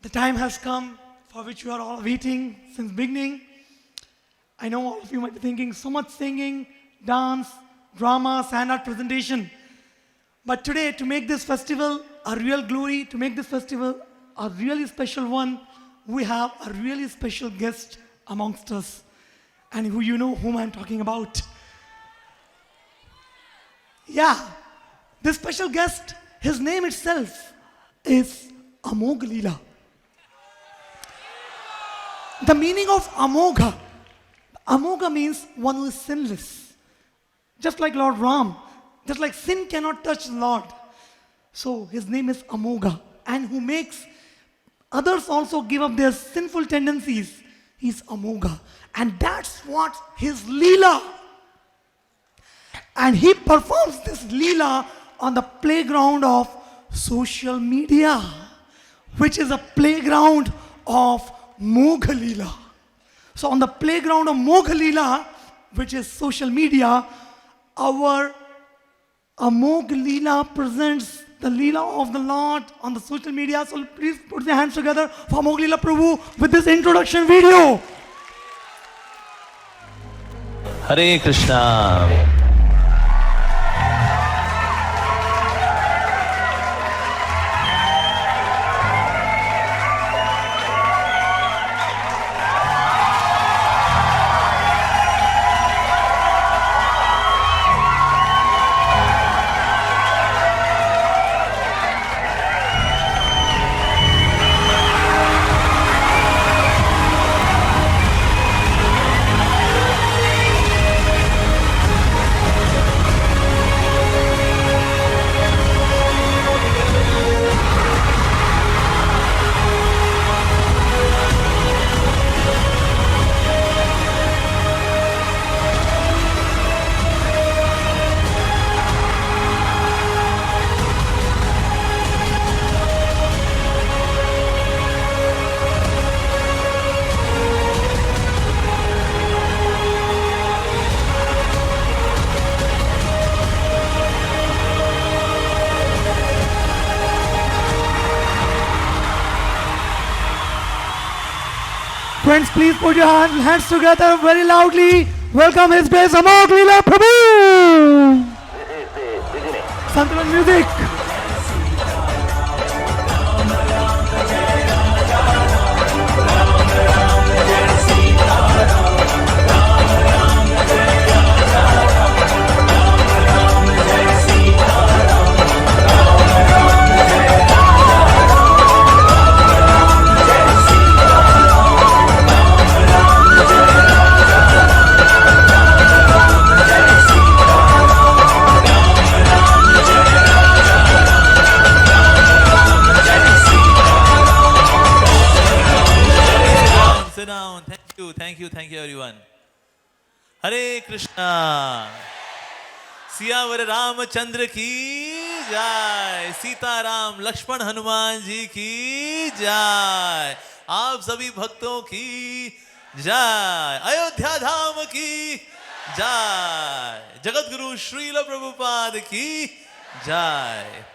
The time has come for which you are all waiting since beginning. I know all of you might be thinking so much singing, dance, drama, and art presentation. But today, to make this festival a real glory, to make this festival a really special one, we have a really special guest amongst us. And who you know whom I'm talking about. Yeah, this special guest, his name itself is Amogh Leela. The meaning of Amogha. Amogha means one who is sinless. Just like Lord Ram, just like sin cannot touch the Lord. So his name is Amogha, and who makes others also give up their sinful tendencies. He's Amogha. And that's what his Leela. And he performs this Leela on the playground of social media, which is a playground of Mogha Leela. So on the playground of Mogha Leela, which is social media, our Amogh Leela presents the Leela of the Lord on the social media. So please put your hands together for Amogh Leela Prabhu with this introduction video. Hare Krishna. Friends, please put your hands together very loudly. Welcome His Grace Amogh Leela Prabhu. Santaran music. Sit down. Thank you everyone. Hare Krishna. Siyavar Ramchandra की जय, सीताराम लक्ष्मण हनुमान जी की जय, आप सभी भक्तों की जय, अयोध्या धाम की जय, जगत गुरु श्रील प्रभुपाद की जय.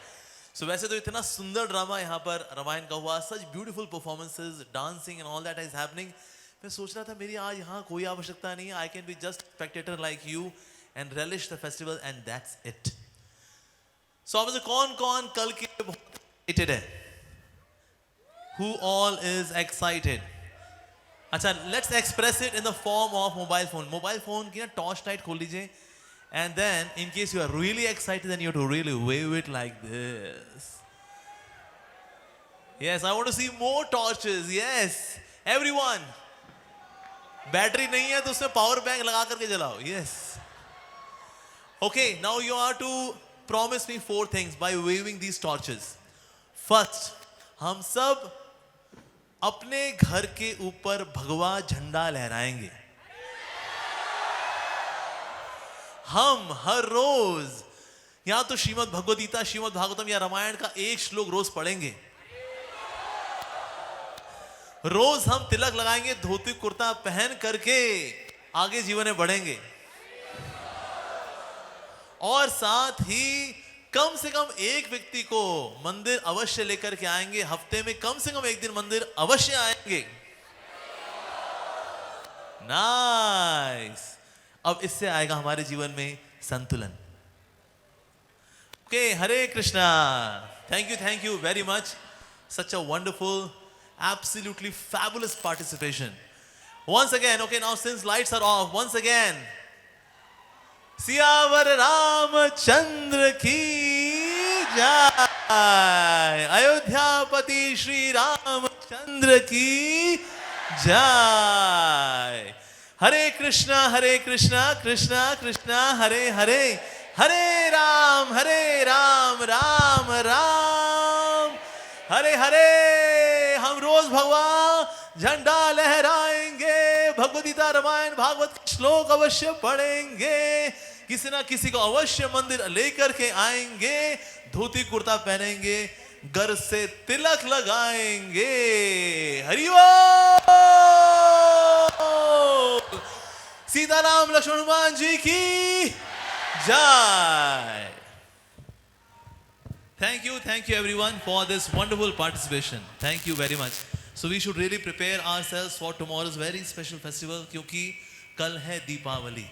So वैसे तो इतना सुंदर ड्रामा यहाँ पर रामायण का हुआ, such beautiful performances, dancing and all that is happening. मैं सोच रहा था मेरी आज यहाँ कोई आवश्यकता नहीं है, I can be just spectator like you and relish the festival and that's it. So अब कौन कल के लिए बहुत excited है? Who all is excited? अच्छा, let's express it in the form of mobile phone. Mobile phone की ना torch light खोल लीजिए. And then, in case you are really excited, then you have to really wave it like this. Yes, I want to see more torches. Yes, everyone. Battery नहीं है तो उसमें power bank लगा करके जलाओ. Yes. Okay, now you are to promise me 4 things by waving these torches. First, हम सब अपने घर के ऊपर भगवा झंडा लहराएंगे. हम हर रोज या तो श्रीमद् भगवद गीता, श्रीमद् भागवतम या रामायण का एक श्लोक रोज पढ़ेंगे. रोज हम तिलक लगाएंगे, धोती कुर्ता पहन करके आगे जीवन में बढ़ेंगे. और साथ ही कम से कम एक व्यक्ति को मंदिर अवश्य लेकर के आएंगे, हफ्ते में कम से कम एक दिन मंदिर अवश्य आएंगे। नाइस। अब इससे आएगा हमारे जीवन में संतुलन। Okay, Hare Krishna. Thank you very much. Such a wonderful, absolutely fabulous participation. Once again, okay, now since lights are off, once again, Siyavar Ramchandra की जय, अयोध्यापति श्री रामचंद्र की जय। हरे कृष्णा कृष्णा कृष्णा हरे हरे, हरे राम राम राम हरे हरे। हम रोज भगवान झंडा लहराएंगे, भगवद गीता रामायण भागवत के श्लोक अवश्य पढ़ेंगे, किसी ना किसी को अवश्य मंदिर लेकर के आएंगे, धोती कुर्ता पहनेंगे, घर से तिलक लगाएंगे। हरि बोल। सीताराम लक्ष्मण हनुमान जी की जय। Thank you everyone for this wonderful participation. Thank you very much. So we should really prepare ourselves for tomorrow's very special festival, क्योंकि कल है Deepawali.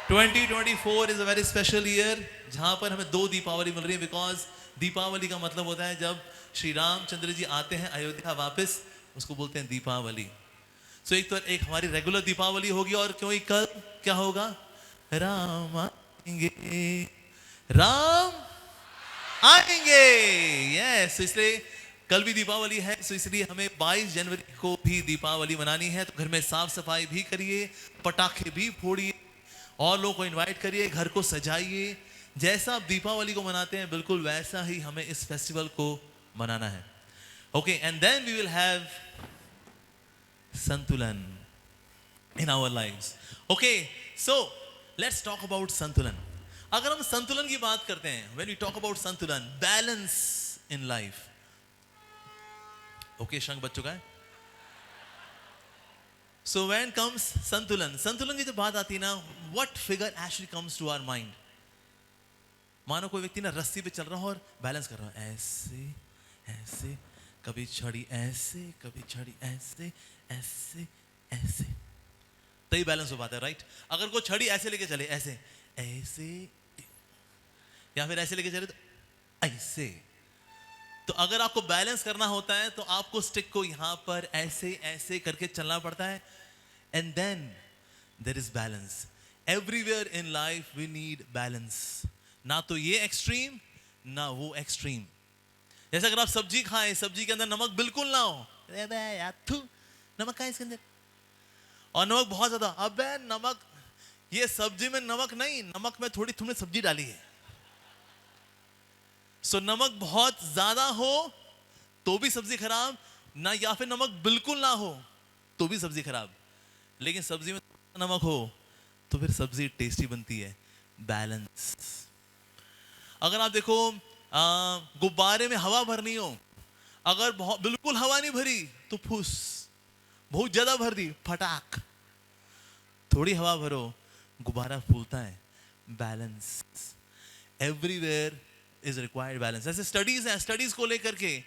2024 is a very special year, जहाँ पर हमें 2 दीपावली मिल रही है, बिकॉज दीपावली का मतलब होता है जब श्री रामचंद्र जी आते हैं अयोध्या वापस, उसको बोलते हैं दीपावली। सो एक हमारी रेगुलर दीपावली होगी, और क्योंकि कल क्या होगा, राम आएंगे। यस, इसलिए कल भी दीपावली है, सो इसलिए हमें 22 जनवरी को भी दीपावली मनानी है। तो घर में साफ सफाई भी करिए, पटाखे भी फोड़िए, और लोगों को इनवाइट करिए, घर को सजाइए। जैसा आप दीपावली को मनाते हैं बिल्कुल वैसा ही हमें इस फेस्टिवल को मनाना है। Okay, and then we will have santulan in our lives. Okay, so let's talk about santulan. अगर हम संतुलन की बात करते हैं, when we talk about संतुलन, बैलेंस इन लाइफ। ओके, शंख बज चुका है। सो व्हेन कम्स संतुलन, संतुलन की जब बात आती है ना, what figure actually comes to our mind. मानो कोई व्यक्ति ना रस्सी पे चल रहा हो और बैलेंस कर रहा हो, ऐसे ऐसे, कभी छड़ी ऐसे, कभी छड़ी ऐसे ऐसे ऐसे, तो ही बैलेंस हो पाता है, राइट। अगर कोई छड़ी ऐसे लेके चले, ऐसे ऐसे, या फिर ऐसे लेके चले तो ऐसे, तो अगर आपको बैलेंस करना होता है तो आपको स्टिक को यहां पर ऐसे ऐसे करके चलना पड़ता है। And then there is balance. Everywhere in life we need balance, ना तो ये एक्सट्रीम ना वो एक्सट्रीम। जैसे अगर आप सब्जी खाएं, सब्जी के अंदर नमक बिल्कुल ना हो, नमक का इसके अंदर, और नमक बहुत ज्यादा, अबे नमक, ये सब्जी में नमक नहीं, नमक में थोड़ी तुमने सब्जी डाली है। सो नमक बहुत ज्यादा हो तो भी सब्जी खराब ना, या फिर नमक बिल्कुल ना हो तो भी सब्जी खराब। लेकिन सब्जी में नमक हो तो फिर सब्जी टेस्टी बनती है। बैलेंस। अगर आप देखो, गुब्बारे में हवा भरनी हो, अगर बहुत बिल्कुल हवा नहीं भरी तो फुस, बहुत ज्यादा भर दी फटाक, थोड़ी हवा भरो गुब्बारा फूलता है। Balance. Everywhere is required balance. ऐसे स्टडीज हैं, स्टडीज को लेकर के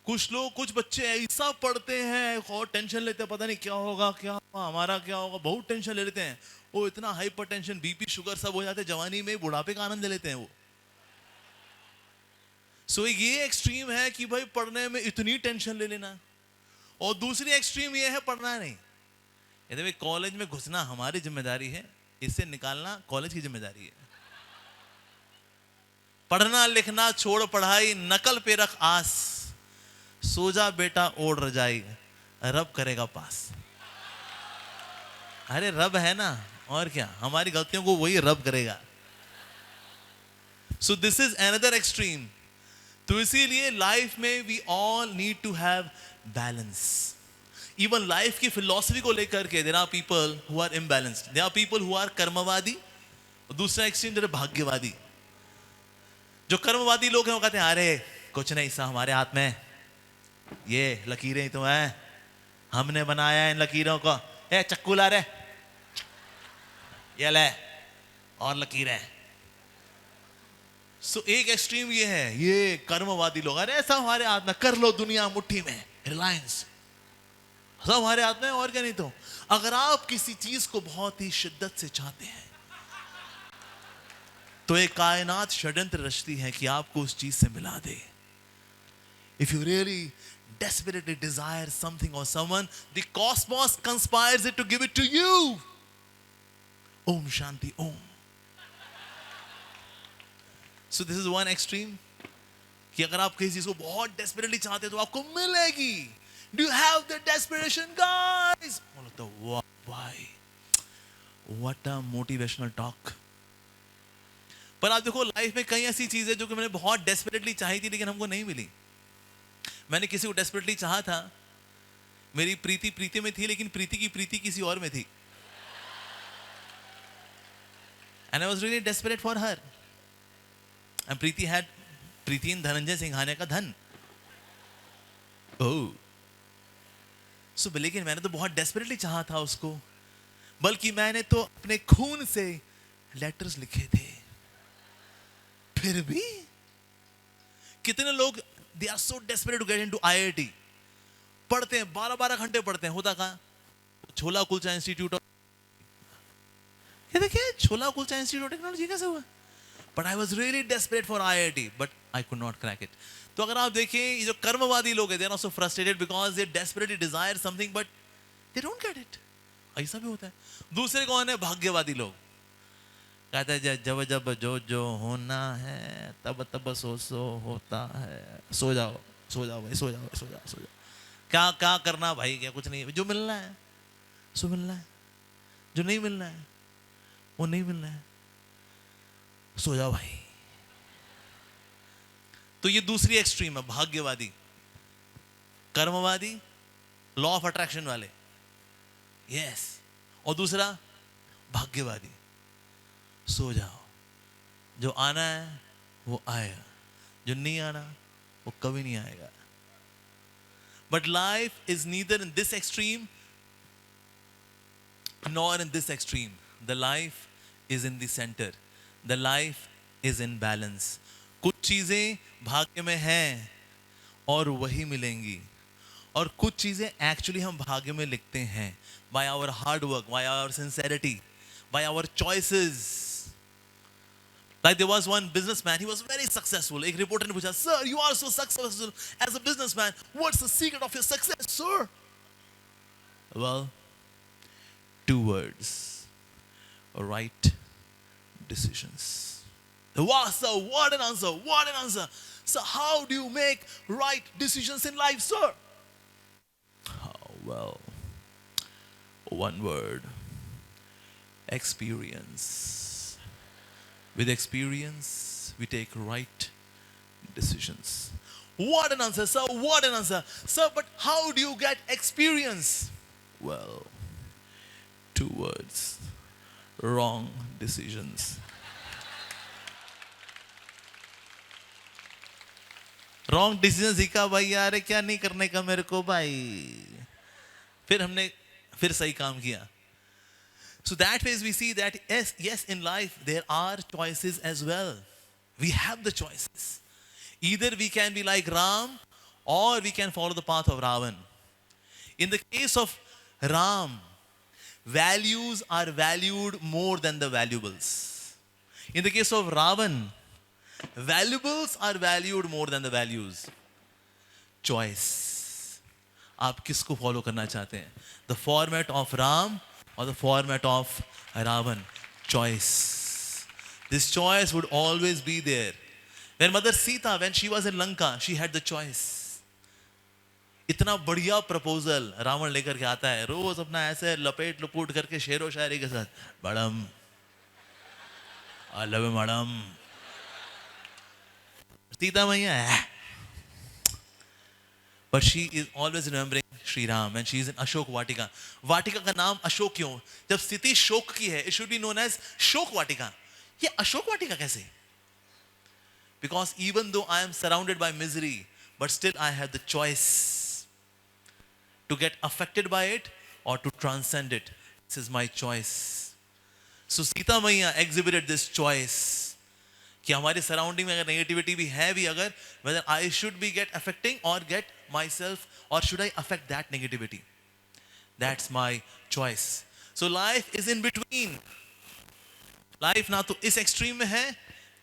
कुछ लोग, कुछ बच्चे ऐसा पढ़ते हैं और टेंशन लेते हैं, पता नहीं क्या होगा, क्या होगा, हमारा क्या होगा, बहुत टेंशन ले लेते हैं। वो इतना हाइपरटेंशन, बीपी, शुगर सब हो जाते हैं जवानी में, बुढ़ापे का आनंद ले लेते हैं वो। सो ये एक्सट्रीम है कि भाई पढ़ने में इतनी टेंशन ले लेना, और दूसरी एक्सट्रीम ये है पढ़ना नहीं। यदि भाई कॉलेज में घुसना हमारी जिम्मेदारी है, इससे निकालना कॉलेज की जिम्मेदारी है। पढ़ना लिखना छोड़ पढ़ाई, नकल पे रख आस, सो जा बेटा ओढ़ रजाई, रब करेगा पास। अरे रब है ना, और क्या, हमारी गलतियों को वही रब करेगा। So this is another extreme. तो इसीलिए लाइफ में we all need to have balance. Even life की फिलॉसफी को लेकर के there are people who are imbalanced, there are people who are karmavadi, और दूसरा एक्सट्रीम जो भाग्यवादी। जो कर्मवादी लोग हैं वो कहते हैं अरे कुछ नहीं, सा हमारे हाथ में, ये लकीरें ही तो हैं, हमने बनाया इन लकीरों को, ए चक्कू ला रे, ये ले, और लकीर है। सो एक एक्सट्रीम ये है, ये कर्मवादी लोग, अरे सब हमारे हाथ में, कर लो दुनिया मुट्ठी में, रिलायंस, सब हमारे हाथ में, और क्या नहीं तो। अगर आप किसी चीज को बहुत ही शिद्दत से चाहते हैं तो एक कायनात षड्यंत्र रचती है कि आपको उस चीज से मिला दे। If you really desperately desire something or someone, the cosmos conspires it to give it to you. Om Shanti Om. So this is one extreme, कि अगर आप किसी चीज को बहुत desperately चाहते हैं तो आपको मिलेगी। Do you have the desperation, guys? Why? What a motivational talk. पर आप देखो, लाइफ में कई ऐसी चीजें जो कि मैंने बहुत डेस्परेटली चाही थी लेकिन हमको नहीं मिली। मैंने किसी को डेस्परेटली चाहा था, मेरी प्रीति प्रीति में थी लेकिन प्रीति की प्रीति किसी और में थी। And I was really desperate for her. And Preeti had प्रीति इन धनंजय सिंघानिया का धन। ओह, सो लेकिन मैंने तो बहुत डेस्परेटली चाहा था उसको, बल्कि मैंने तो अपने खून से लेटर्स लिखे थे। फिर भी कितने लोग they are so desperate to get into IIT, पढ़ते हैं 12-12 घंटे पढ़ते हैं, होता कहाँ, छोला कुलचा इंस्टीट्यूट। ये देखिए छोला कुलचा इंस्टीट्यूट टेक्नोलॉजी कैसे हुआ। But I was really desperate for IIT but I could not crack it. तो अगर आप देखें, ये जो कर्मवादी लोग हैं, they are also frustrated because they desperately desire something but they don't get it. ऐसा भी होता है। दूसरे कौन है? भाग्यवादी लोग। कहते हैं जब जब जो जो होना है तब तब सो सो होता है। सो जाओ सो जाओ भाई, सो जाओ सो जाओ सो जाओ। क्या क्या करना भाई, क्या कुछ नहीं, जो मिलना है सो मिलना है, जो नहीं मिलना है वो नहीं मिलना है, सो जाओ भाई। तो ये दूसरी एक्सट्रीम है, भाग्यवादी। कर्मवादी, लॉ ऑफ अट्रैक्शन वाले, यस। और दूसरा भाग्यवादी, सो जाओ, जो आना है वो आएगा, जो नहीं आना वो कभी नहीं आएगा। But life is neither in this extreme nor in this extreme. The life is in the centre, the life is in balance. कुछ चीजें भाग्य में हैं और वही मिलेंगी, और कुछ चीजें एक्चुअली हम भाग्य में लिखते हैं by our hard work, by our sincerity, by our choices. Like there was one businessman, he was very successful. एक reporter ने पूछा, sir, you are so successful as a businessman. What's the secret of your success, sir? Well, 2 words: right decisions. Wow, sir, what an answer! What an answer! So how do you make right decisions in life, sir? Oh, well, one word: experience. With experience, we take right decisions. What an answer, sir! What an answer, sir! But how do you get experience? Well, 2 words: wrong decisions. Wrong decisions ही का भाई, यार क्या नहीं करने का मेरे को भाई। फिर हमने सही काम किया। So that way we see that yes, in life there are choices as well. We have the choices. Either we can be like Ram or we can follow the path of Ravan. In the case of Ram, values are valued more than the valuables. In the case of Ravan, valuables are valued more than the values. Choice. आप किसको follow करना चाहते हैं? The format of Ram or the format of Ravan? Choice. This choice would always be there. When Mother Sita, when she was in Lanka, she had the choice. इतना बढ़िया proposal Ravan लेकर के आता है, रोज अपना ऐसे लपेट लपूट करके शेरो शायरी के साथ, madam I love you madam. Sita मैया है, but she is always remembering Shri Ram and she is in Ashok Vatika. वाटिका का नाम अशोक क्यों? जब स्थिति शोक की है, it should be known as शोक वाटिका। ये अशोक वाटिका कैसे? Because even though I am surrounded by misery, but still I have the choice to get affected by it or to transcend it. This is my choice. सो सीता मैया exhibited this choice कि हमारे surrounding में अगर negativity भी है भी अगर, whether I should be get affecting or get myself or should I affect that negativity? That's my choice. So life is in between. Life ना तो इस एक्सट्रीम में है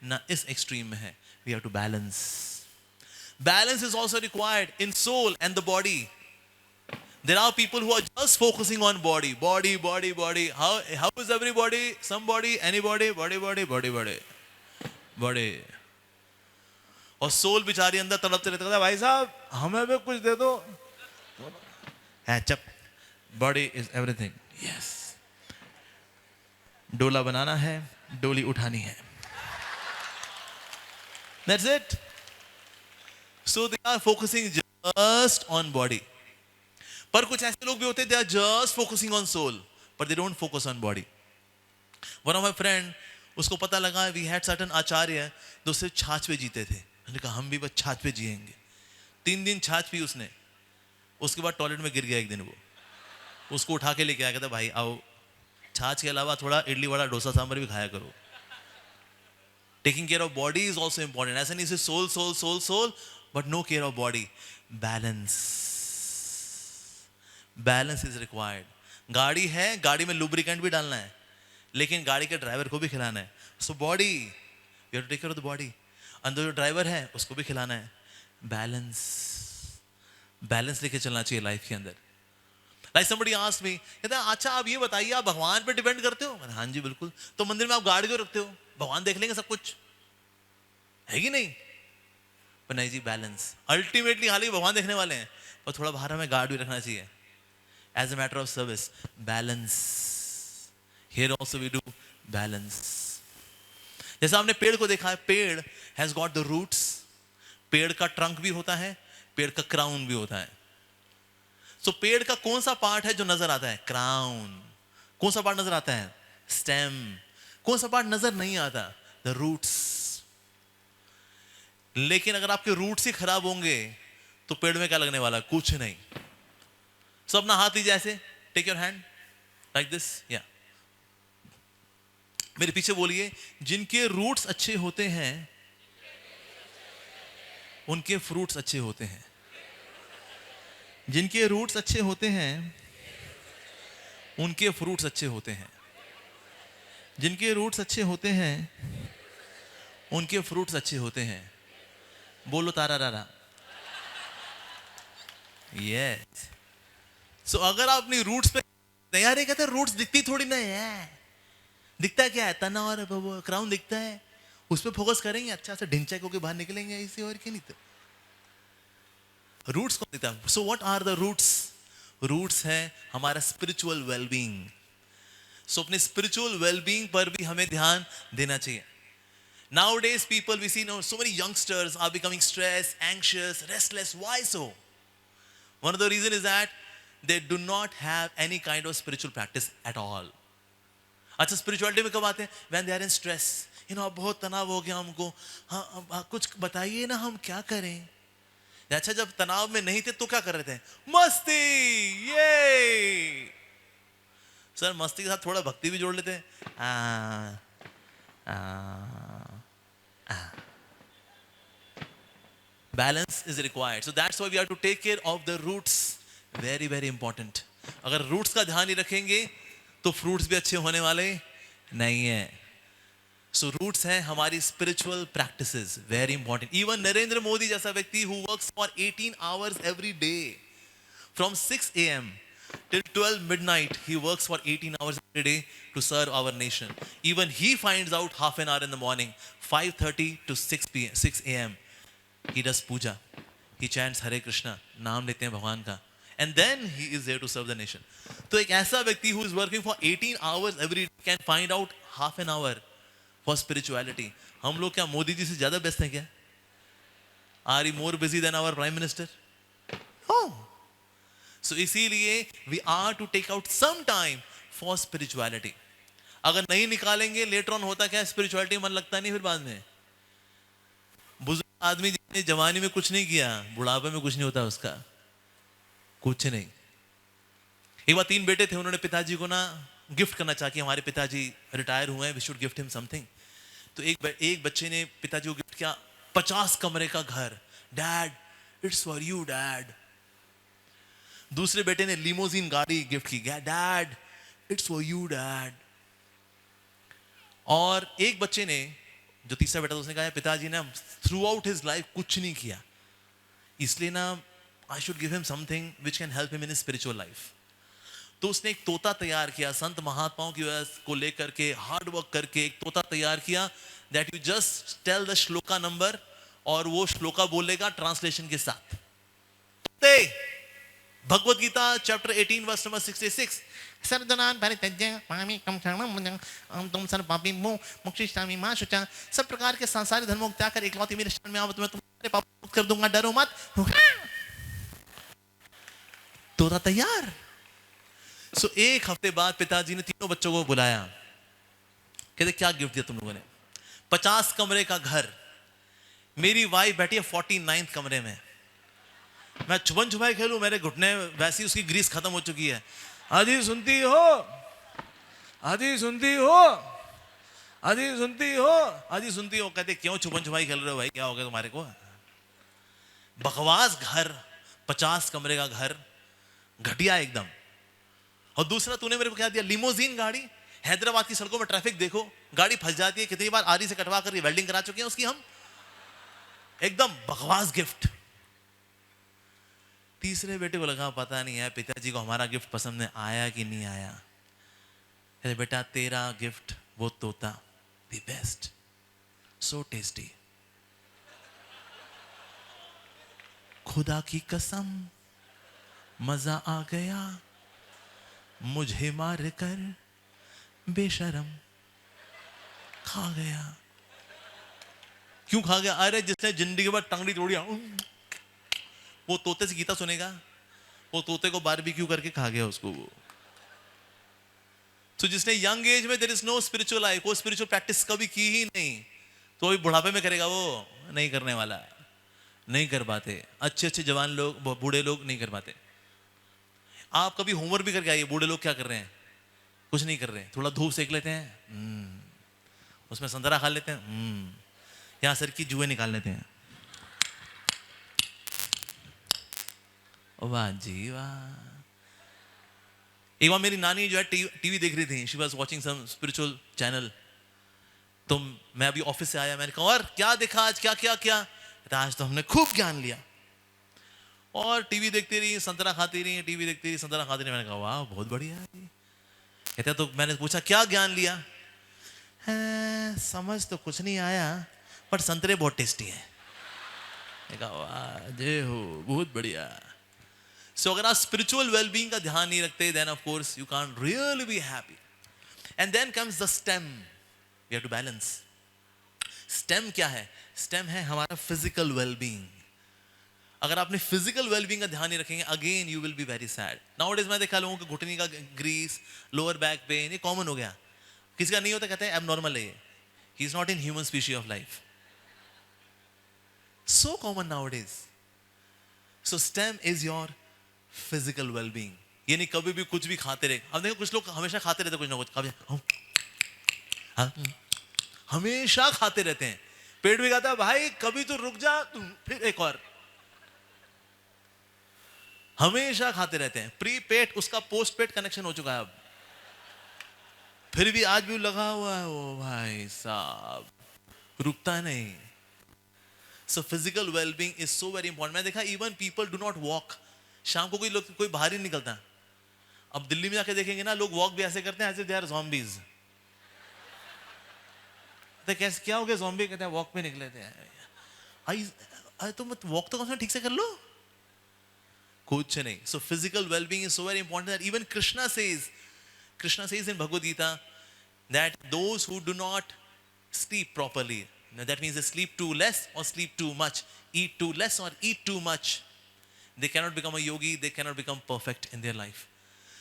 ना इस एक्सट्रीम में है. We have to balance. Balance is also required in soul and the body. There are people who are just focusing on body. How is everybody? Somebody, anybody, body. और सोल बेचारी अंदर तड़पते रहते हैं, भाई साहब हमें भी कुछ दे दो. है चप. Body is everything. यस. डोला बनाना है, डोली उठानी है. That's it. So they are focusing just on body. पर कुछ ऐसे लोग भी होते हैं, they are just focusing on soul, but they don't focus on body. One of my friend, उसको पता लगा we had certain आचार्य जो सिर्फ छाछ पे जीते थे. मैंने कहा हम भी बस छाछ पे जिएंगे. 3 दिन छाछ पी उसने. उसके बाद टॉयलेट में गिर गया एक दिन वो. उसको उठा के लेके आया, कहता भाई आओ, छाछ के अलावा थोड़ा इडली वड़ा डोसा सांभर भी खाया करो. Taking care of body is also important. ऐसा नहीं सिर्फ soul, but no care of body. Balance is required. गाड़ी है, गाड़ी में lubricant भी डालना है, लेकिन गाड़ी के ड्राइवर को भी खिलाना है. So body, you have to take care of the body. अंदर जो ड्राइवर है उसको भी खिलाना है. बैलेंस लेके चलना चाहिए लाइफ के अंदर. Like somebody asked me, कहता है अच्छा आप ये बताइए, आप भगवान पे डिपेंड करते हो? मैंने हाँ जी बिल्कुल. तो मंदिर में आप गाड़ी क्यों रखते हो? भगवान देख लेंगे सब कुछ, है कि नहीं? पर नहीं जी, बैलेंस. अल्टीमेटली हालांकि भगवान देखने वाले हैं, पर थोड़ा बाहर हमें गार्ड भी रखना चाहिए. As a matter of service, balance. Here also we do balance. जैसा आपने पेड़ को देखा है, पेड़ हैज गॉट द रूट्स. पेड़ का ट्रंक भी होता है, पेड़ का क्राउन भी होता है. सो पेड़ का कौन सा पार्ट है जो नजर आता है? क्राउन. कौन सा पार्ट नजर आता है? स्टेम. कौन सा पार्ट नजर नहीं आता? The roots. लेकिन अगर आपके रूट्स ही खराब होंगे तो पेड़ में क्या लगने वाला? कुछ नहीं. सो अपना हाथ लीजिए ऐसे, take your hand like this. या मेरे पीछे बोलिए, जिनके रूट्स अच्छे होते हैं उनके फ्रूट्स अच्छे होते हैं. जिनके रूट्स अच्छे होते हैं उनके फ्रूट्स अच्छे होते हैं. जिनके रूट्स अच्छे होते हैं उनके फ्रूट्स अच्छे होते हैं. बोलो तारा रारा. यस. सो अगर आप अपनी रूट्स पे तैयार है, कहते हैं रूट्स दिखती थोड़ी ना है. दिखता क्या है? तना और क्राउन दिखता है. उस पर फोकस करेंगे, अच्छा से ढिंचैक होकर बाहर निकलेंगे इसी. और क्या नहीं तो रूट्स कौन देता है? So what are the roots? Roots है हमारा स्पिरिचुअल वेलबींग. सो अपने स्पिरिचुअल वेलबींग पर भी हमें ध्यान देना चाहिए. Nowadays people, we see so many youngsters are becoming stressed, anxious, restless. Why so? One of the reason is that they do not have any kind of spiritual practice at all. अच्छा, spirituality में कब आते हैं? When they are in stress. बहुत तनाव हो गया हमको. हाँ, कुछ बताइए ना, हम क्या करें? अच्छा, जब तनाव में नहीं थे तो क्या कर रहे थे? मस्ती. ये सर, मस्ती के साथ थोड़ा भक्ति भी जोड़ लेते हैं. Balance is required. So that's why we have to take care of the roots. Very, very important. अगर roots का ध्यान नहीं रखेंगे तो fruits भी अच्छे होने वाले नहीं है. So roots है हमारी spiritual practices. Very important. Even Narendra Modi जैसा व्यक्ति who works for 18 hours every day, from 6 a.m. till 12 midnight, he works for 18 hours every day to serve our nation. Even he finds out half an hour in the morning, 5:30 to 6 a.m. He does puja. He chants Hare Krishna. नाम लेते हैं भगवान का. And then he is there to serve the nation. तो एक ऐसा व्यक्ति who is working for 18 hours every day can find out half an hour for spirituality. हम लोग क्या मोदी जी से ज़्यादा व्यस्त हैं क्या? Are we more busy than our prime minister? No. So इसीलिए we are to take out some time for spirituality. अगर नहीं निकालेंगे, later on होता क्या है? spirituality मन लगता नहीं फिर बाद में. बुजुर्ग आदमी जिसने जवानी में कुछ नहीं किया, बुढ़ापे में कुछ नहीं होता उसका, कुछ नहीं. एक बार 3 बेटे थे, उन्होंने पिताजी को ना गिफ्ट करना चाहा कि हमारे पिताजी रिटायर हुए हैं, we should gift him something. तो एक बच्चे ने पिताजी को गिफ्ट किया 50 कमरे का घर। Dad, it's for you dad. दूसरे बेटे ने लिमोजिन गाड़ी गिफ्ट की, dad it's for you dad. और एक बच्चे ने, जो तीसरा बेटा था, उसने कहा पिताजी ने थ्रू आउट हिज लाइफ कुछ नहीं किया, इसलिए ना I should give him something which can help him in his spiritual life. तो उसने एक तोता तैयार किया, संत महात्माओं की वजह को लेकर के हार्ड वर्क करके एक तोता तैयार किया, that you just tell the shloka number और वो श्लोका बोलेगा ट्रांसलेशन के साथ। Bhagavad Gita chapter 18 verse number 66, सर्वधनान् परित्यज्य मामेकं शरणं अहं त्वं सर्वपापी मोक्षयिष्यामि मा शुचा। सब प्रकार के सांसारिक धर्मों को त्याग कर एकलौती मेरे शरण में आओ तो मैं तुम्हारे पाप मुक्त कर दूंगा, डरो मत। तोता तैयार। सो एक हफ्ते बाद पिताजी ने तीनों बच्चों को बुलाया, कहते क्या गिफ्ट दिया तुम लोगों ने? 50 कमरे का घर। मेरी वाइफ बैठी है 49th कमरे में। मैं छुपन छुपाई खेलूं, मेरे घुटने वैसी उसकी ग्रीस खत्म हो चुकी है। आजी सुनती हो, आजी सुनती हो, आजी सुनती हो, आजी सुनती हो। कहते क्यों छुपन छुपाई खेल रहे हो भाई, क्या हो गया तुम्हारे को? बकवास घर, 50 कमरे का घर, घटिया एकदम। और दूसरा तूने मेरे को क्या दिया? लिमोजीन गाड़ी। हैदराबाद की सड़कों में ट्रैफिक देखो, गाड़ी फंस जाती है, कितनी बार आरी से कटवा कर वेल्डिंग करा चुके हैं उसकी हम। एकदम बकवास गिफ्ट। तीसरे बेटे को लगा पता नहीं है पिताजी को हमारा गिफ्ट पसंद में आया कि नहीं आया। अरे बेटा तेरा गिफ्ट वो तोता, द बेस्ट, सो टेस्टी, खुदा की कसम मजा आ गया, मुझे मार कर बेशरम खा गया। क्यों खा गया? अरे जिसने जिंदगी भर टंगड़ी तोड़िया वो तोते से गीता सुनेगा? वो तोते को बारबेक्यू करके खा गया उसको वो। तो जिसने यंग एज में there is no spiritual life, वो स्पिरिचुअल प्रैक्टिस कभी की ही नहीं, तो अभी बुढ़ापे में करेगा? वो नहीं करने वाला, नहीं कर पाते। अच्छे अच्छे जवान लोग, बूढ़े लोग नहीं कर पाते। आप कभी होमवर्क भी करके आइए, बूढ़े लोग क्या कर रहे हैं? कुछ नहीं कर रहे हैं, थोड़ा धूप सेक लेते हैं, उसमें संतरा खा लेते हैं, यहां सर की जुए निकाल लेते हैं। वाह जी वाह। एक बार मेरी नानी जो है टीवी देख रही थी, she was watching some spiritual channel. तो मैं अभी ऑफिस से आया, मैंने कहा और क्या देखा आज, क्या क्या क्या? आज तो हमने खूब ज्ञान लिया। और टीवी देखती रही, संतरा खाती रही, टीवी देखती रही, संतरा खाती रही। मैंने कहा वाह बहुत बढ़िया है। कहते तो मैंने पूछा क्या ज्ञान लिया? समझ तो कुछ नहीं आया, पर संतरे बहुत टेस्टी है। मैंने कहा वाह जय हो, बहुत बढ़िया। सो अगर आप स्पिरिचुअल वेलबींग का ध्यान नहीं रखते, then of course you can't really be happy. And then comes the stem, we have to balance. Stem क्या है? स्टेम है हमारा फिजिकल वेलबींग। अगर आपने फिजिकल वेलबींग का ध्यान नहीं रखेंगे, again you will be very sad. Nowadays मैं देखा लोगों को घुटने का ग्रीस, लोअर बैक पेन, ये कॉमन हो गया। किसी का नहीं होता, कहते हैं एबनॉर्मल है ये, he is not in human species of life. So common nowadays. So stem is your physical wellbeing. ये नहीं कभी भी कुछ भी खाते रहे। अब देखो कुछ लोग हमेशा खाते रहते कुछ ना कुछ, हमेशा खाते रहते हैं, पेट भी कहता है भाई कभी तो रुक जा, फिर एक और, हमेशा खाते रहते हैं। प्री पेट उसका पोस्ट पेट कनेक्शन हो चुका है अब, फिर भी आज भी लगा हुआ है वो, भाई साहब रुकता नहीं। So physical wellbeing is so very important. मैं देखा even people do not walk. शाम को कोई बाहर ही निकलता। अब दिल्ली में जाके देखेंगे ना, लोग वॉक भी ऐसे करते हैं as if they are zombies. तो कैसे क्या हो गया ज़ॉम्बी? कहते हैं वॉक पे निकले थे। आई तो मत वॉक तो कम से कम ठीक से कर लो, कुछ नहीं। So physical wellbeing is so very important that even Krishna says in Bhagavad Gita that those who do not sleep properly, that means they sleep too less or sleep too much, eat too less or eat too much, they cannot become a yogi, they cannot become perfect in their life.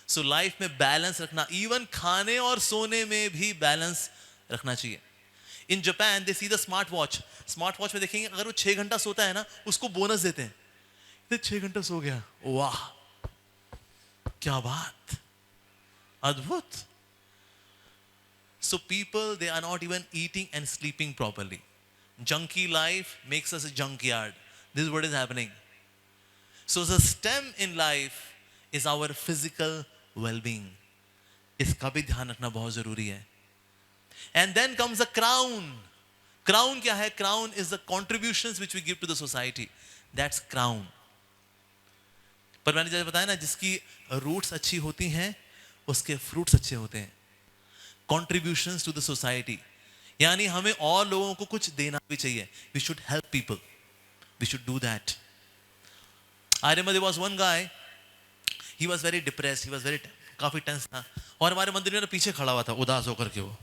So life में balance रखना, even खाने और सोने में भी balance रखना चाहिए। In Japan they see the smart watch में देखेंगे अगर वो 6 घंटा सोता है ना, उसको बोनस देते हैं, 6 घंटा सो गया, वाह क्या बात, अद्भुत। So people, they are not even eating and sleeping properly. Junkie life makes us a junkyard. This is what is happening. So the stem in life is our physical well-being. इसका भी ध्यान रखना बहुत जरूरी है. And then comes the crown. Crown क्या है? Crown is the contributions which we give to the society. That's crown. पर मैंने जैसे बताया ना, जिसकी रूट्स अच्छी होती हैं उसके फ्रूट्स अच्छे होते हैं. Contributions to the society. यानी हमें और लोगों को कुछ देना भी चाहिए. We should help people. We should do that. I remember there was one guy. He was very depressed. He was very काफी टेंस था. और हमारे मंदिर में ना पीछे खड़ा हुआ था उदास होकर के. वो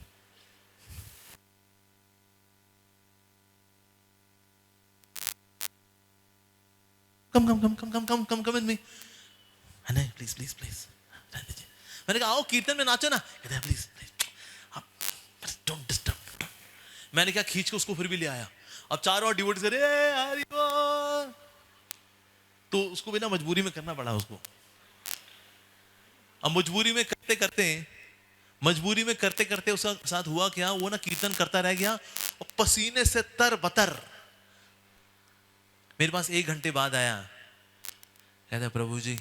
come with me. नहीं, please. मैंने कहा आओ कीर्तन में नाचो ना. कहते हैं प्लीज डोंट डिस्टर्ब. मैंने क्या खींच के उसको फिर भी ले आया. अब चारों और डिवोटीज करे हरि बोल. तो उसको बिना मजबूरी में करना पड़ा उसको. अब मजबूरी में करते करते उसके साथ हुआ क्या, वो ना कीर्तन करता रह गया और पसीने से तर बतर. मेरे पास 1 घंटे बाद आया. कहता प्रभु जी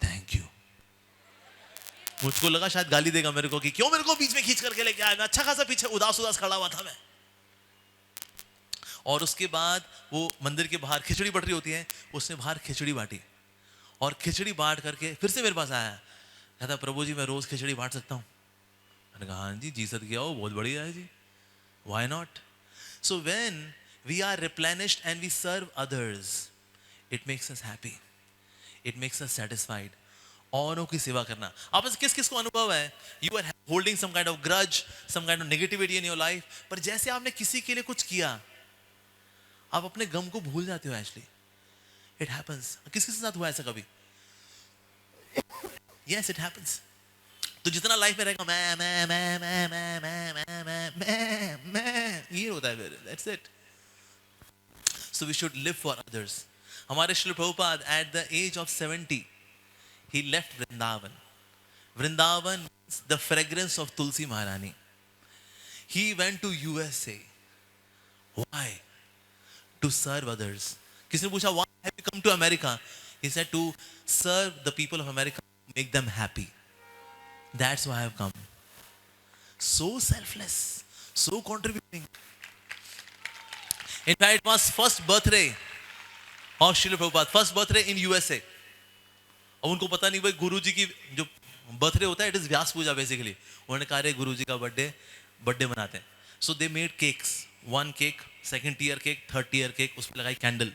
थैंक यू. मुझको लगा शायद गाली देगा मेरे को कि क्यों मेरे को बीच में खींच करके लेके आया. मैं अच्छा खासा पीछे उदास खड़ा हुआ था मैं. और उसके बाद वो मंदिर के बाहर खिचड़ी बट रही होती है, उसने बाहर खिचड़ी बांटी और खिचड़ी बांट करके फिर से मेरे पास आया. कहता प्रभु जी मैं रोज खिचड़ी बांट सकता हूँ. मैंने कहा हाँ जी जी सद किया हो, बहुत बढ़िया है जी. Why not. So when we are replenished and we serve others, it makes us happy, it makes us satisfied. औरों की सेवा करना. आप किस किस को अनुभव है, you are holding some kind of grudge, some kind of negativity in your life, पर जैसे आपने किसी के लिए कुछ किया आप अपने गम को भूल जाते हो. Actually it happens. किस किस के साथ हुआ ऐसा कभी? Yes, it happens. तो जितना लाइफ में रहेगा मैं ये होता है फिर. That's it. So we should live for others. हमारे Srila Prabhupada at the age of 70 he left Vrindavan. Vrindavan means the fragrance of Tulsi Maharani. He went to USA. Why? To serve others. किसी ने पूछा why have you come to America? He said to serve the people of America, make them happy. That's why I have come. So selfless, so contributing. In fact, it was first birthday of Srila Prabhupada, first birthday in USA. और उनको पता नहीं भाई गुरुजी की जो birthday होता है it is Vyas Puja basically. उन्होंने कहा रे गुरुजी का बर्थडे मनाते हैं. So they made cakes, 1 cake, 2nd tier cake, 3rd tier cake, उसमें लगाई candle.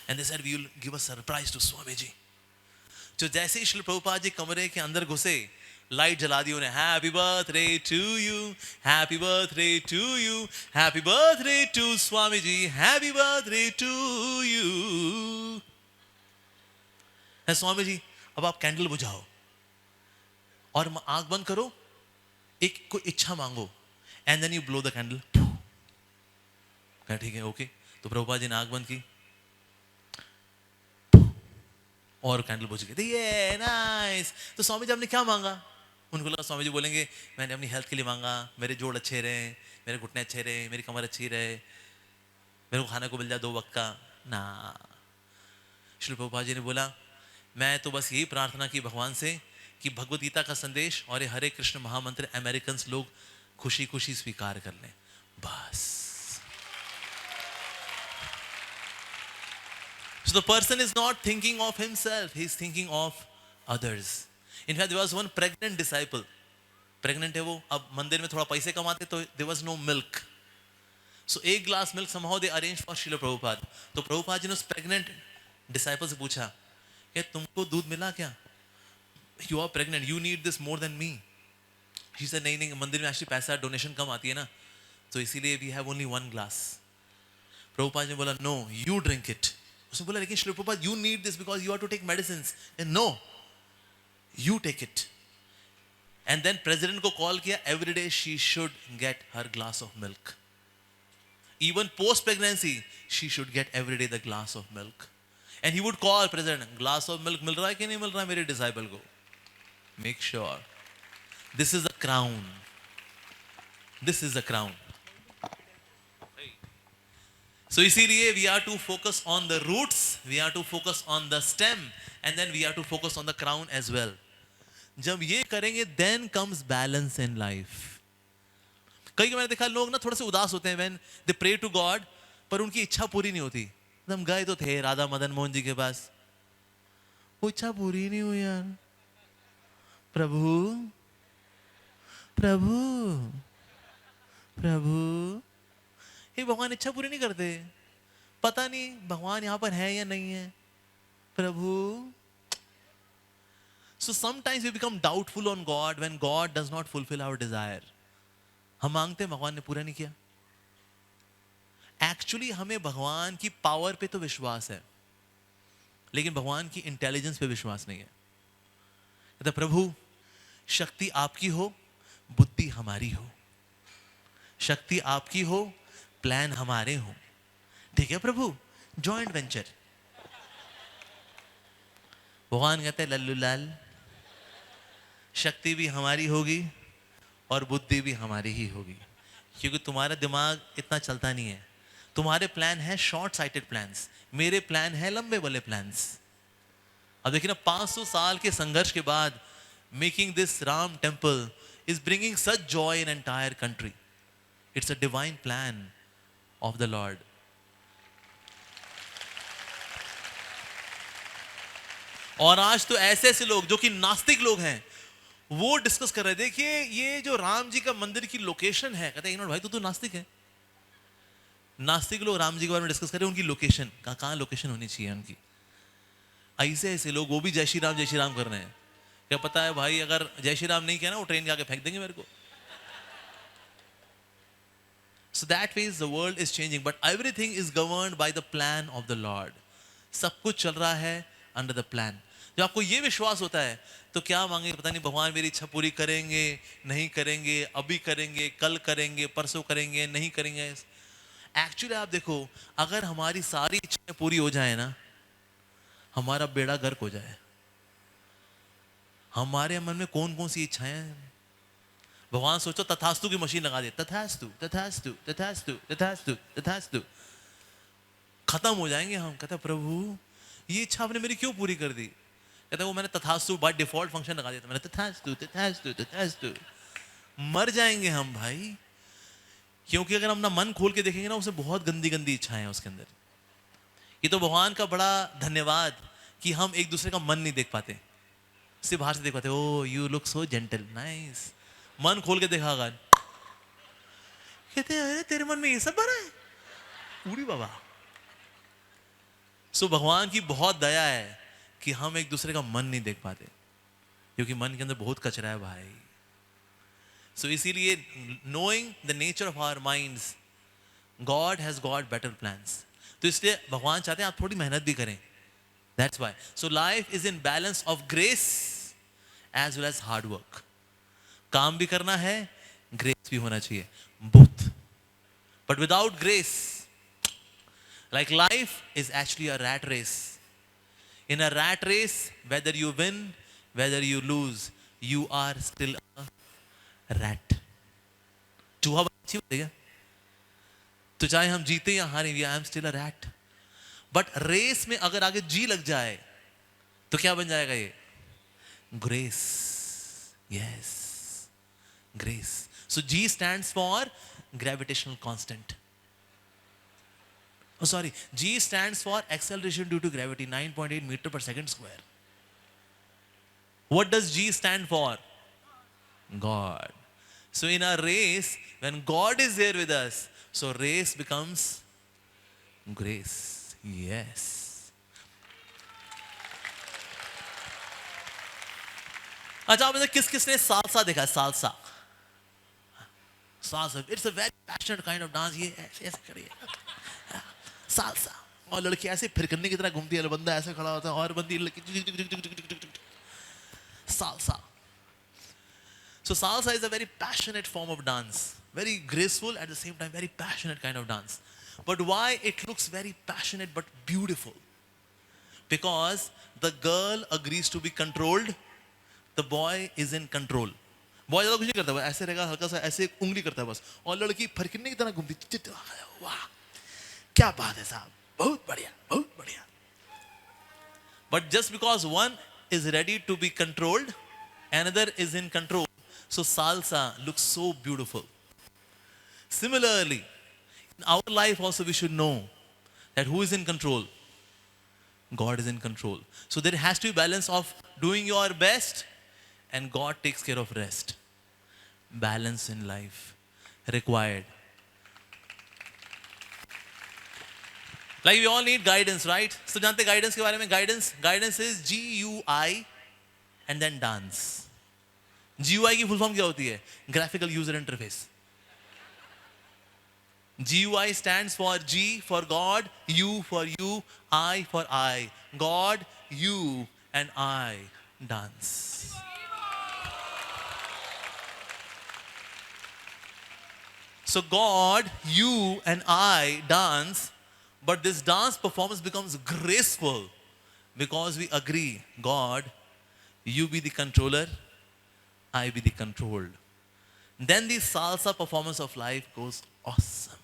And they said we will give a surprise to Swami ji. जो जैसे ही श्री प्रभुपाद जी कमरे के अंदर घुसे लाइट जला दी उन्हें. Happy birthday to you, happy birthday to you, happy birthday to Swami ji, happy birthday to you. Swami ji अब आप कैंडल बुझाओ और आंख बंद करो, एक कोई इच्छा मांगो and then you blow the candle. ठीक है ओके. तो प्रभुपाद जी ने आंख बंद की और कैंडल बुझ गई. ये नाइस. तो स्वामी जी आपने क्या मांगा? उनको लगा स्वामी जी बोलेंगे मैंने अपनी हेल्थ के लिए मांगा, मेरे जोड़ अच्छे रहे, मेरे घुटने अच्छे रहे, मेरी कमर अच्छी रहे, मेरे को खाने को मिल जाए 2 वक्त का ना. श्री प्रभुपाद जी ने बोला मैं तो बस यही प्रार्थना की भगवान से कि भगवद गीता का संदेश और ये हरे कृष्ण महामंत्र अमेरिकन लोग खुशी खुशी स्वीकार कर लें बस. So the person is not thinking of himself, he is thinking of others. In fact, there was one pregnant disciple. Pregnant है वो, अब मंदिर में थोड़ा पैसे कमाते तो there was no milk. So 1 glass milk somehow they arranged for Srila Prabhupada. तो प्रभुपाद जी ने उस pregnant disciple से पूछा कि तुमको दूध मिला क्या? You are pregnant, you need this more than me. She said नहीं मंदिर में actually पैसा डोनेशन कम आती है ना, तो इसीलिए we have only 1 glass. Prabhupada ने बोला no, you drink it. उसने बोला लेकिन Shri Prabhupada you need this because you have to take medicines. And no, you take it. And then president को call किया, every day she should get her glass of milk. Even post pregnancy she should get every day the glass of milk. And he would call president, glass of milk मिल रहा है कि नहीं मिल रहा है मेरे disciple को? Make sure. This is the crown. This is the crown. So इसीलिए we are to focus on the roots, we are to focus on the stem, and then we are to focus on the crown as well. जब ये करेंगे then comes balance in life. कई मैंने देखा लोग ना थोड़े से उदास होते हैं when they pray to God, पर उनकी इच्छा पूरी नहीं होती. हम गए तो थे राधा मदन मोहन जी के पास, वो इच्छा पूरी नहीं हुई यार. प्रभु प्रभु प्रभु, ये भगवान इच्छा पूरी नहीं करते. पता नहीं भगवान यहां पर है या नहीं है. प्रभु. So sometimes we become doubtful on God when God does not fulfill our desire. हम मांगते हैं भगवान ने पूरा नहीं किया. एक्चुअली हमें भगवान की पावर पे तो विश्वास है, लेकिन भगवान की इंटेलिजेंस पे विश्वास नहीं है. कहता प्रभु शक्ति आपकी हो, बुद्धि हमारी हो. शक्ति आपकी हो, प्लान हमारे हो. ठीक है प्रभु, जॉइंट वेंचर. भगवान कहते हैं लल्लू लाल, शक्ति भी हमारी होगी और बुद्धि भी हमारी ही होगी, क्योंकि तुम्हारा दिमाग इतना चलता नहीं है. तुम्हारे प्लान है शॉर्ट साइटेड प्लान्स, मेरे प्लान है लंबे वाले प्लान्स. अब देखिए ना 500 साल के संघर्ष के बाद making this Ram temple is bringing such joy in entire country. It's a divine plan of the Lord. और आज तो ऐसे ऐसे लोग जो कि नास्तिक लोग हैं वो डिस्कस कर रहे हैं. देखिए ये जो राम जी का मंदिर की लोकेशन है, कहते हैं भाई तू तो नास्तिक है. नास्तिक लोग राम जी के बारे में डिस्कस कर रहे हैं, उनकी लोकेशन कहाँ लोकेशन होनी चाहिए उनकी. ऐसे ऐसे लोग वो भी जय श्री राम कर रहे हैं. क्या पता है भाई, अगर जय श्री राम नहीं किया ना वो ट्रेन के आगे फेंक देंगे मेरे को. So that ways the world is changing, but everything is governed by the plan of the Lord. सब कुछ चल रहा है under the plan. जब आपको ये विश्वास होता है तो क्या मांगे पता नहीं, भगवान मेरी इच्छा पूरी करेंगे नहीं करेंगे, अभी करेंगे, कल करेंगे, परसों करेंगे, नहीं करेंगे. एक्चुअली आप देखो, अगर हमारी सारी इच्छाएं पूरी हो जाए ना, हमारा बेड़ा गर्क हो जाए. हमारे मन में कौन कौन सी इच्छाएं हैं. भगवान सोचो तथास्तु की मशीन लगा दे, तथास्तु तथास्तु तथास्तु तथास्तु तथास्तु, खत्म हो जाएंगे हम. कहता प्रभु ये इच्छा आपने मेरी क्यों पूरी कर दी. कहता वो मैंने तथास्तु बाय डिफॉल्ट फंक्शन लगा दिया था, मैंने तथास्तु तथास्तु तथास्तु. मर जाएंगे हम भाई, क्योंकि अगर हम ना मन खोल के देखेंगे ना, उसे बहुत गंदी गंदी इच्छाएं हैं उसके अंदर. ये तो भगवान का बड़ा धन्यवाद कि हम एक दूसरे का मन नहीं देख पाते, सिर्फ बाहर से देख पाते. Oh you look so gentle, nice. मन खोल के देखा अगर, कहते हैं तेरे मन में ये सब भरा है, पूरी बाबा. सो भगवान की बहुत दया है कि हम एक दूसरे का मन नहीं देख पाते, क्योंकि मन के अंदर बहुत कचरा है भाई. सो इसीलिए knowing the nature of our minds, God has got better plans. तो इसलिए भगवान चाहते हैं आप थोड़ी मेहनत भी करें. That's why. So life is in balance of grace as well as hard work. काम भी करना है, ग्रेस भी होना चाहिए, both. But without grace, like life is actually a rat race. In a rat race, whether you win, whether you lose, you are still a rat. चूहा अच्छी होती है, तो चाहे हम जीते या हारे, I am still a rat. But race में अगर आगे जी लग जाए तो क्या बन जाएगा ये? Grace. Yes, grace. So ji stands for gravitational constant. Oh, sorry. G stands for acceleration due to gravity, 9.8 meter per second square. What does G stand for? God. So in a race, when God is there with us, so race becomes grace. Yes. अच्छा, आपने किस किसने salsa देखा है? Salsa. Salsa. It's a very passionate kind of dance. ये ऐसे करिए. Salsa. और लड़की ऐसे फिर करने की तरह घूमती है, बंदा ऐसे खड़ा होता है और बंदी salsa. So salsa is a very passionate form of dance, very graceful at the same time, very passionate kind of dance. But why it looks very passionate but beautiful? Because the girl agrees to be controlled, the boy is in control. बहुत ज्यादा कुछ नहीं करता, वो ऐसे रहेगा, हल्का सा ऐसे एक उंगली करता है बस, और लड़की फरकिन्ने की तरह घूमती, वाह क्या बात है साहब, बहुत बढ़िया बहुत बढ़िया. But just because one is ready to be controlled, another is in control. So salsa looks so beautiful. Similarly, in our life also we should know that who is in control? God is in control. So there has to be balance of doing your best and God takes care of rest. Balance in life required. Like we all need guidance, right? So जानते हैं guidance के बारे में? Guidance is GUI and then dance. GUI की full form क्या होती है? Graphical User Interface. GUI stands for G for God, U for you, I for I. God, you and I dance. So God, you and I dance, but this dance performance becomes graceful because we agree, God, you be the controller, I be the controlled. Then the salsa performance of life goes awesome.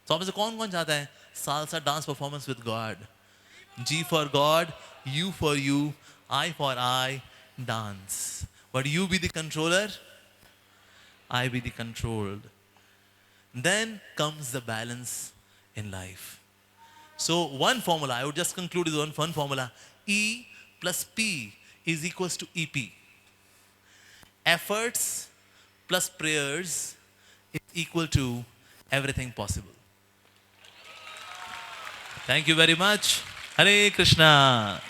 So आप में से कौन चाहता है salsa dance performance with God? G for God, U for you, I for I, dance. But you be the controller, I be the controlled. Then comes the balance in life. So one formula, I would just conclude with one formula. E plus P is equals to EP. Efforts plus prayers is equal to everything possible. Thank you very much. Hare Krishna.